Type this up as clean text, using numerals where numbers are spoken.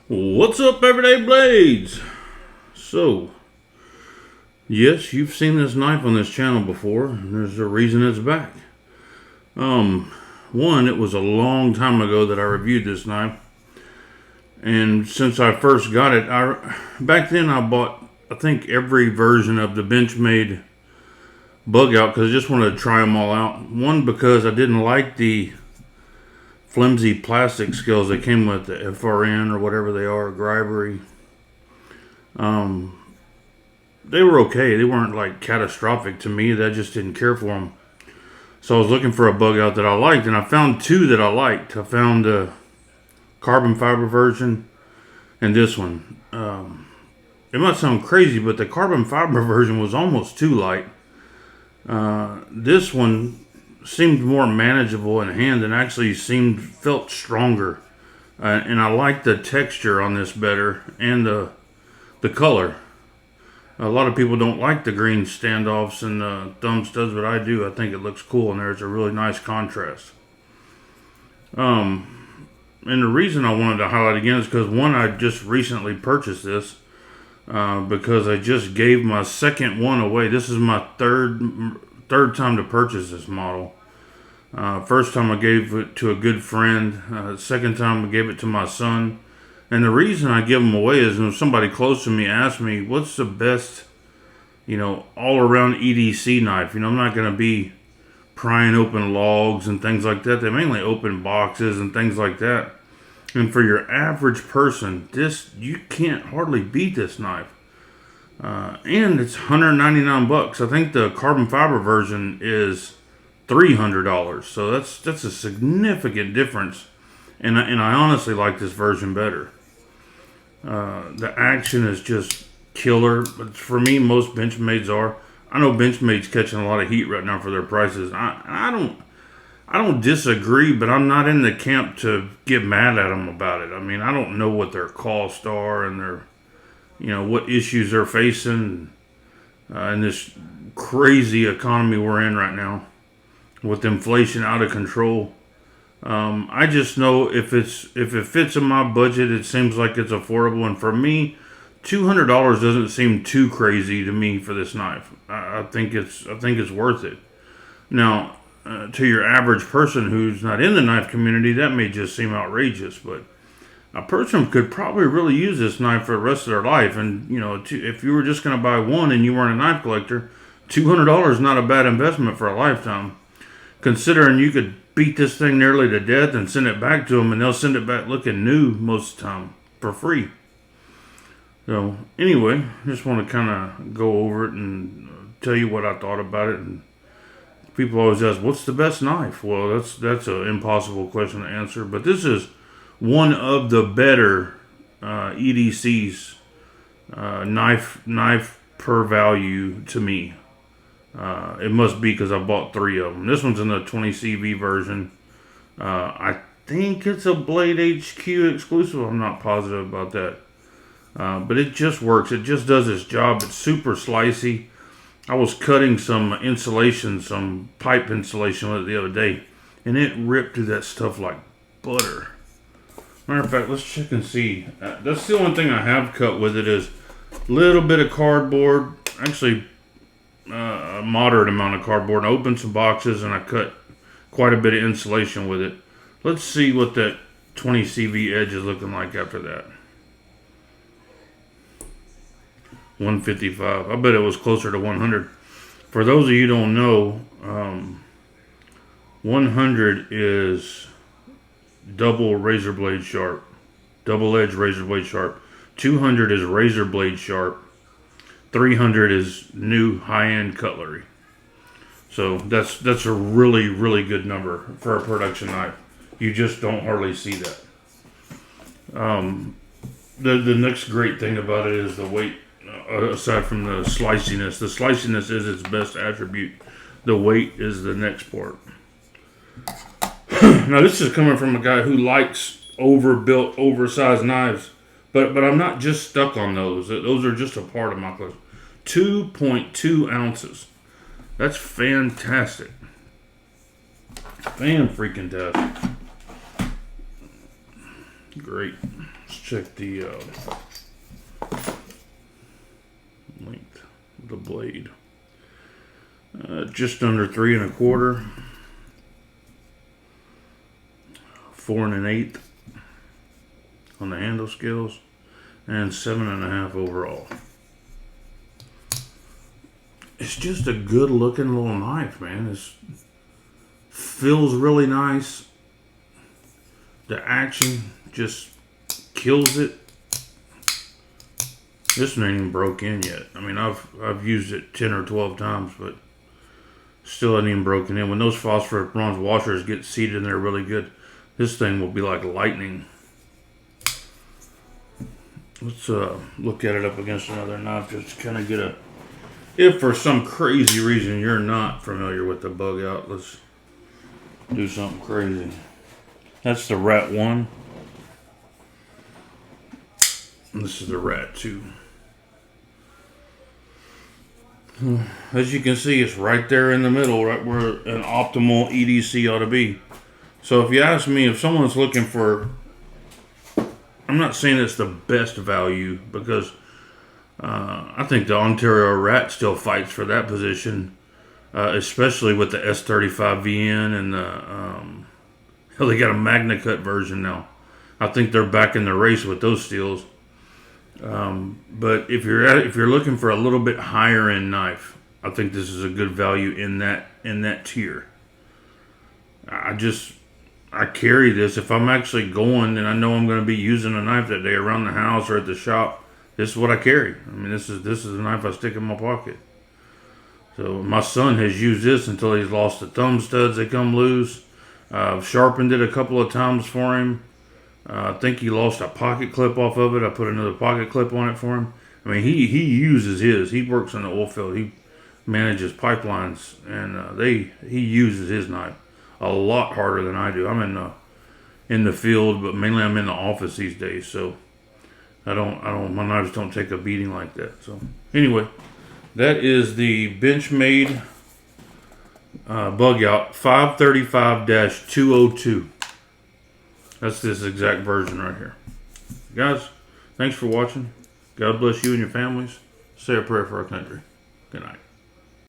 What's up, Everyday Blades? So, yes, you've seen this knife on this channel before, and there's a reason it's back. One, it was a long time ago that I reviewed this knife, and since I first got it, back then I bought, I think, every version of the Benchmade Bugout because I just wanted to try them all out. One, because I didn't like the flimsy plastic scales that came with the FRN or whatever they are, Gribery. They were okay. They weren't like catastrophic to me. I just didn't care for them. So I was looking for a bug out that I liked, and I found two that I liked. I found the carbon fiber version and this one. It might sound crazy, but the carbon fiber version was almost too light. This one seemed more manageable in hand and actually felt stronger. And I like the texture on this better and the color. A lot of people don't like the green standoffs and thumb studs, but I do. I think it looks cool, and there's a really nice contrast. And the reason I wanted to highlight again is because, one, I just recently purchased this because I just gave my second one away. This is my third time to purchase this model. First time I gave it to a good friend. Second time I gave it to my son. And the reason I give them away is when somebody close to me asked me, what's the best, all-around EDC knife? I'm not going to be prying open logs and things like that. They mainly open boxes and things like that. And for your average person, you can't hardly beat this knife. And it's $199. I think the carbon fiber version is $300. So that's a significant difference. And I honestly like this version better. The action is just killer. But for me, most Benchmades are. I know Benchmade's catching a lot of heat right now for their prices. I don't disagree, but I'm not in the camp to get mad at them about it. I mean, I don't know what their costs are and what issues they're facing in this crazy economy we're in right now with inflation out of control. I just know if it fits in my budget, it seems like it's affordable. And for me, $200 doesn't seem too crazy to me for this knife. I think it's worth it. Now, to your average person who's not in the knife community, that may just seem outrageous, but a person could probably really use this knife for the rest of their life. And if you were just going to buy one and you weren't a knife collector, $200 is not a bad investment for a lifetime. Considering you could beat this thing nearly to death and send it back to them, and they'll send it back looking new most of the time for free. So anyway, just want to kind of go over it and tell you what I thought about it. And people always ask, what's the best knife? Well, that's an impossible question to answer, but this is one of the better EDCs, knife per value to me. It must be because I bought 3 of them. This one's in the 20 CV version. I think it's a Blade HQ exclusive. I'm not positive about that. But it just works. It just does its job. It's super slicey. I was cutting some pipe insulation with it the other day, and it ripped through that stuff like butter. Matter of fact, let's check and see. That's the only thing I have cut with it is a little bit of cardboard. Actually, a moderate amount of cardboard. I opened some boxes and I cut quite a bit of insulation with it. Let's see what that 20 CV edge is looking like after that. 155. I bet it was closer to 100. For those of you who don't know, 100 is double razor blade sharp, double edge razor blade sharp. 200 is razor blade sharp. 300 is new high-end cutlery. So that's a really, really good number for a production knife. You just don't hardly see that. The next great thing about it is the weight. Aside from the sliciness is its best attribute. The weight is the next part. Now this is coming from a guy who likes overbuilt, oversized knives, but I'm not just stuck on those. Those are just a part of my collection. 2.2 ounces. That's fantastic. Fan-freaking-tastic. Great. Let's check the length of the blade. Just under 3 1/4, 4 1/8 on the handle scales, and 7 1/2 overall. It's just a good looking little knife, man. It feels really nice. The action just kills it. This one ain't even broke in yet. I mean, I've used it 10 or 12 times, but still ain't even broken in. When those phosphorus bronze washers get seated in there really good, this thing will be like lightning. Let's look at it up against another knife just to kind of get a... If for some crazy reason you're not familiar with the Bugout, let's do something crazy. That's the Rat 1. And this is the Rat 2. As you can see, it's right there in the middle, right where an optimal EDC ought to be. So if you ask me, if someone's looking for... I'm not saying it's the best value, because I think the Ontario Rat still fights for that position, especially with the S35VN and the... hell, they got a Magna Cut version now. I think they're back in the race with those steels. But if you're looking for a little bit higher end knife, I think this is a good value in that tier. I carry this if I'm actually going and I know I'm going to be using a knife that day around the house or at the shop. This is what I carry. I mean, this is a knife I stick in my pocket. So my son has used this until he's lost the thumb studs. They come loose. I've sharpened it a couple of times for him. I think he lost a pocket clip off of it. I put another pocket clip on it for him. I mean, he uses his. He works in the oil field. He manages pipelines, and he uses his knife a lot harder than I do. I'm in the field, but mainly I'm in the office these days. So my knives don't take a beating like that. So anyway, that is the Benchmade Bugout 535-202. That's this exact version right here. Guys, thanks for watching. God bless you and your families. Say a prayer for our country. Good night.